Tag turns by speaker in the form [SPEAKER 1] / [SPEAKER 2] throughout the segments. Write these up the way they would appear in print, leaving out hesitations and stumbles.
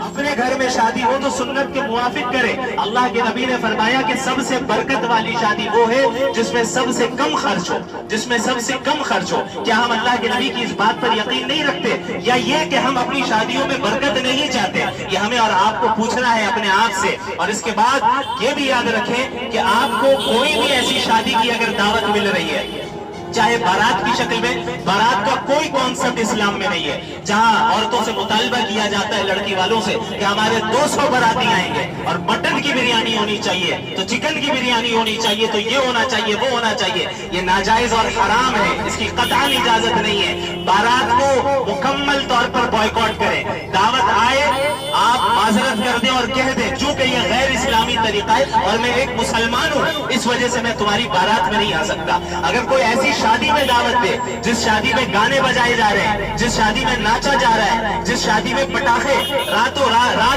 [SPEAKER 1] اپنے گھر میں شادی ہو تو سنت کے موافق کرے. اللہ کے نبی نے فرمایا کہ سب سے برکت والی شادی وہ ہے جس میں سب سے کم خرچ ہو, جس میں سب سے کم خرچ ہو. کیا ہم اللہ کے نبی کی اس بات پر یقین نہیں رکھتے, یا یہ کہ ہم اپنی شادیوں میں برکت نہیں چاہتے؟ یہ ہمیں اور آپ کو پوچھنا ہے اپنے آپ سے. اور اس کے بعد یہ بھی یاد رکھیں کہ آپ کو کوئی بھی ایسی شادی کی اگر دعوت مل رہی ہے, چاہے بارات کی شکل میں, بارات کا کوئی کانسیپٹ اسلام میں نہیں ہے, جہاں عورتوں سے مطالبہ کیا جاتا ہے لڑکی والوں سے کہ ہمارے 200 باراتی آئیں گے اور مٹن کی بریانی ہونی چاہیے, تو چکن کی بریانی ہونی چاہیے, تو یہ ہونا چاہیے, وہ ہونا چاہیے. یہ ناجائز اور حرام ہے, اس کی قطعاً اجازت نہیں ہے. بارات کو مکمل طور پر بائیکاٹ کریں. دعوت آئے آپ معذرت کر دیں اور کہہ دیں چونکہ یہ غیر اسلامی طریقہ ہے اور میں ایک مسلمان ہوں, اس وجہ سے میں تمہاری بارات میں نہیں آ سکتا. اگر کوئی ایسی شادی میں دعوت دے جس شادی میں گانے بجائے جا رہے ہیں, جس شادی میں ناچا جا رہا ہے, جس شادی میں پٹاخے رات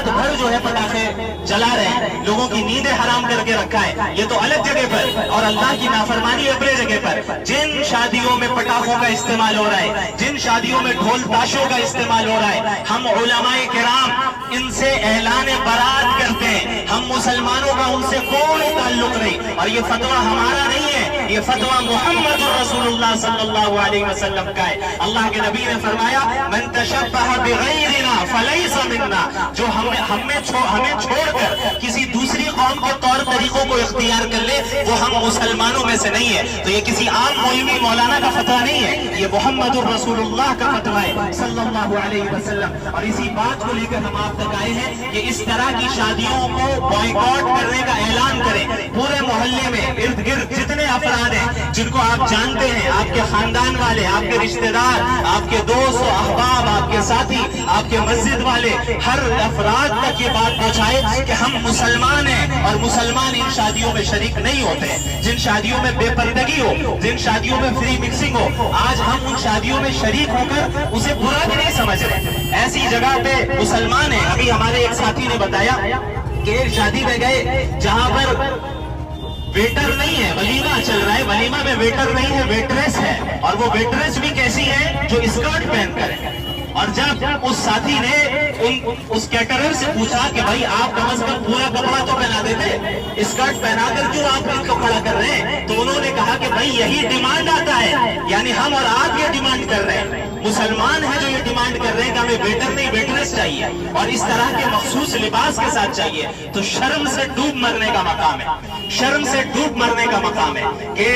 [SPEAKER 1] بھر جو ہے پٹاخے جلا رہے ہیں, لوگوں کی نیندیں حرام کر کے رکھا ہے, یہ تو الگ جگہ پر, اور اللہ کی نافرمانی اپنے جگہ پر. جن شادیوں میں پٹاخوں کا استعمال ہو رہا ہے, جن شادیوں میں ڈھول تاشوں کا استعمال ہو رہا ہے, ہم علماء کرام ان سے اعلان برات کرتے ہیں. ہم مسلمانوں کا ان سے کوئی تعلق نہیں, اور یہ فتویٰ ہمارا نہیں ہے, یہ فتویٰ محمد رسول اللہ صلی اللہ علیہ وسلم کا ہے. اللہ کے نبی نے فرمایا من تشبہ بغیرنا فلیس منا, جو ہمیں چھوڑ کر کسی دوسری قوم کے طور طریقوں کو اختیار کر لے وہ ہم مسلمانوں میں سے نہیں ہے. تو یہ کسی عام مولوی مولانا کا فتویٰ نہیں ہے, یہ محمد رسول اللہ کا فتویٰ ہے صلی اللہ علیہ وسلم. اور اسی بات کو لے کر ہم آپ تک آئے ہیں کہ اس طرح کی شادیوں کو بائیکاٹ کرنے کا اعلان کریں. پورے محلے میں ارد گرد جتنے افراد ہیں جن کو آپ جانتے ہیں, آپ کے خاندان والے, آپ کے رشتہ دار, آپ کے دوست و احباب, آپ کے ساتھی, آپ کے مسجد والے, ہر افراد تک یہ بات پہنچائے کہ ہم مسلمان ہیں اور مسلمان ان شادیوں میں شریک نہیں ہوتے. جن شادیوں میں بے پردگی ہو, جن شادیوں میں فری مکسنگ ہو, آج ہم ان شادیوں میں شریک ہو کر اسے برا بھی نہیں سمجھ رہے. ایسی جگہ پہ مسلمان ہیں. ابھی ہمارے ایک ساتھی نے بتایا کہ ایک شادی میں گئے جہاں پر ویٹر نہیں ہے, ولیمہ چل رہا ہے, ولیمہ میں ویٹر نہیں ہے, ویٹریس ہے, اور وہ ویٹریس بھی کیسی ہے جو اسکرٹ پہن کر ہے. اور جب اس ساتھی نے اس کیٹرر سے پوچھا کہ بھائی آپ کم از کم پورا کپڑا تو پہنا دیتے, اسکرٹ پہنا کر کیوں آپ ان کو کھڑا کر رہے ہیں, تو انہوں نے کہا کہ بھائی یہی ڈیمانڈ آتا ہے, یعنی ہم اور آپ یہ ڈیمانڈ کر رہے ہیں, مسلمان ہیں جو یہ ڈیمانڈ کر رہے ہیں کہ ہمیں ویٹر نہیں ویٹریس چاہیے اور اس طرح کے مخصوص لباس کے ساتھ چاہیے. تو شرم سے ڈوب مرنے کا مقام ہے, شرم سے ڈوب مرنے کا مقام ہے کہ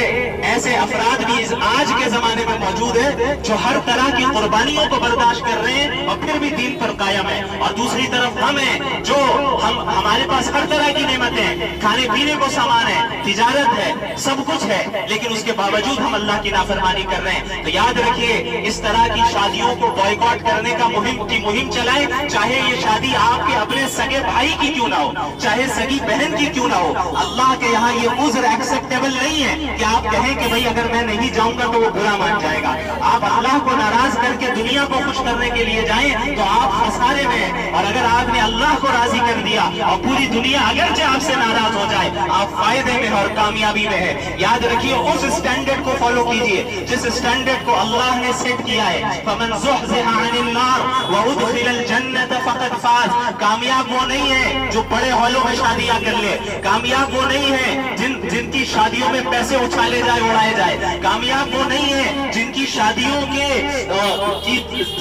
[SPEAKER 1] ایسے افراد بھی آج کے زمانے میں موجود ہیں جو ہر طرح کی قربانیوں کو برداشت کر رہے ہیں اور پھر بھی دین پر قائم ہے. اور دوسری طرف ہم ہیں جو ہمارے پاس ہر طرح کی نعمتیں ہیں, کھانے پینے کو سامان ہے, تجارت ہے, سب کچھ ہے, لیکن اس کے باوجود ہم اللہ کی نافرمانی کر رہے ہیں. تو یاد رکھیے اس طرح کی شادیوں کو بائیکاٹ کرنے کا مہم چلائیں, چاہے یہ شادی آپ کے اپنے سگے بھائی کی کیوں نہ ہو, چاہے سگی بہن کی کیوں نہ ہو. اللہ کے یہاں یہ عذر ایکسیپٹیبل نہیں ہے کہ آپ کہیں کہ بھئی اگر میں نہیں جاؤں گا تو وہ برا مان جائے گا. آپ اللہ کو ناراض کر کے دنیا کو خوش کرنے کے لیے جائیں تو آپ خسارے میں ہیں, اور اگر آپ نے اللہ کو راضی کر دیا اور پوری دنیا اگرچہ آپ سے ناراض ہو جائے آپ فائدے میں اور کامیابی میں ہے. یاد رکھیے اس اسٹینڈرڈ کو فالو کیجئے جس اسٹینڈرڈ کو اللہ نے سیٹ کیا ہے. فمن زحزح عن النار وادخل الجنة فقد فاز. کامیاب وہ نہیں ہے جو بڑے ہالوں میں شادیاں کر لے, کامیاب وہ نہیں ہے جن کی شادیوں میں پیسے اچھالے جائے اڑائے جائے, کامیاب وہ نہیں ہے جن کی شادیوں کے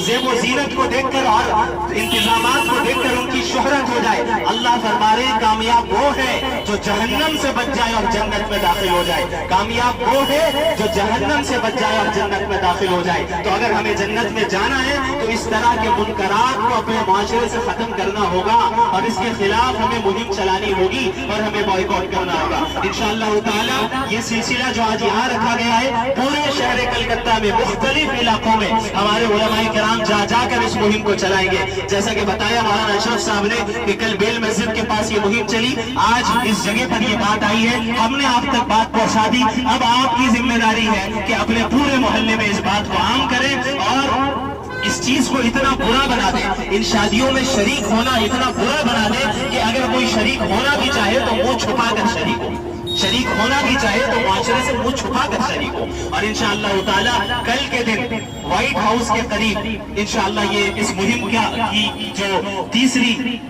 [SPEAKER 1] زیب و زینت کو دیکھ کر اور انتظامات کو دیکھ کر ان کی شہرت ہو جائے. اللہ فرما رہے کامیاب وہ ہے جو جہنم سے بچ جائے اور جنت میں داخل ہو جائے. کامیاب وہ ہے جو جہنم سے بچ جائے اور جنت میں داخل ہو جائے. تو اگر ہمیں جنت میں جانا ہے تو اس طرح کے منکرات کو اپنے معاشرے سے ختم کرنا ہوگا اور اس کے خلاف ہمیں مہم چلانی ہوگی اور ہمیں بائیکاٹ کرنا ہوگا. انشاءاللہ تعالی یہ سلسلہ جو آج یہاں رکھا گیا ہے پورے شہر کلکتہ میں مختلف علاقوں میں ہمارے علماء کرام جا کر اس مہم کو چلائیں گے. جیسا کہ بتایا مولانا اشرف صاحب نے کہ کل بیل مسجد کے پاس یہ مہم چلی, آج اس جگہ پر یہ بات آئی ہے, ہم نے آپ تک بات پہنچا دی. اب آپ کی ذمہ داری ہے کہ اپنے پورے محلے میں اس بات کو عام کریں اور اس چیز کو اتنا برا بنا دیں, ان شادیوں میں شریک ہونا اتنا برا بنا دیں کہ اگر کوئی شریک ہونا بھی چاہے تو وہ چھپا کر شریک ہو. شریک ہونا بھی چاہے تو معاشرے سے منہ چھپا کر شریک ہو. اور انشاءاللہ تعالی کل کے دن وائٹ ہاؤس کے قریب انشاءاللہ یہ اس مہم کی جو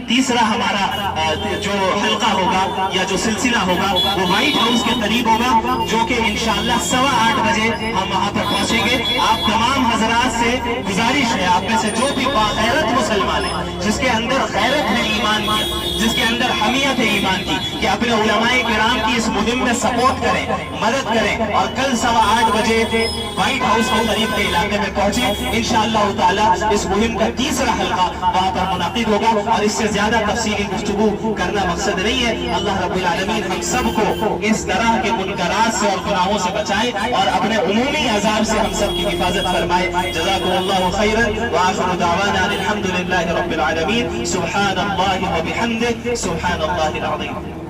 [SPEAKER 1] تیسرا ہمارا جو حلقہ ہوگا یا جو سلسلہ ہوگا وہ وائٹ ہاؤس کے قریب ہوگا، جو کہ انشاءاللہ 8:15 بجے ہم وہاں پر پہنچیں گے. آپ تمام حضرات سے گزارش ہے، آپ میں سے جو بھی باغیرت مسلمان ہے، جس کے اندر غیرت ہے ایمان کی، جس کے اندر حمیت ہے ایمان کی، کہ اپنے علماء کرام کی اس مہم میں سپورٹ کریں، مدد کریں، اور کل 8:15 بجے وائٹ ہاؤس کے قریب کے علاقے میں پہنچیں. انشاءاللہ تعالی اس مہم کا تیسرا حلقہ وہاں پر منعقد ہوگا، اور اس سے زیادہ تفصیلی گفتگو کرنا مقصد نہیں ہے. اللہ رب العالمین ہم سب کو اس طرح کے منکرات سے اور گناہوں سے بچائے اور اپنے عمومی عذاب سے ہم سب کی حفاظت فرمائے. جزاکم اللہ خیرا وآخر دعوانا الحمد للہ رب العالمین. سبحان اللہ وبحمدہ سبحان اللہ العظیم.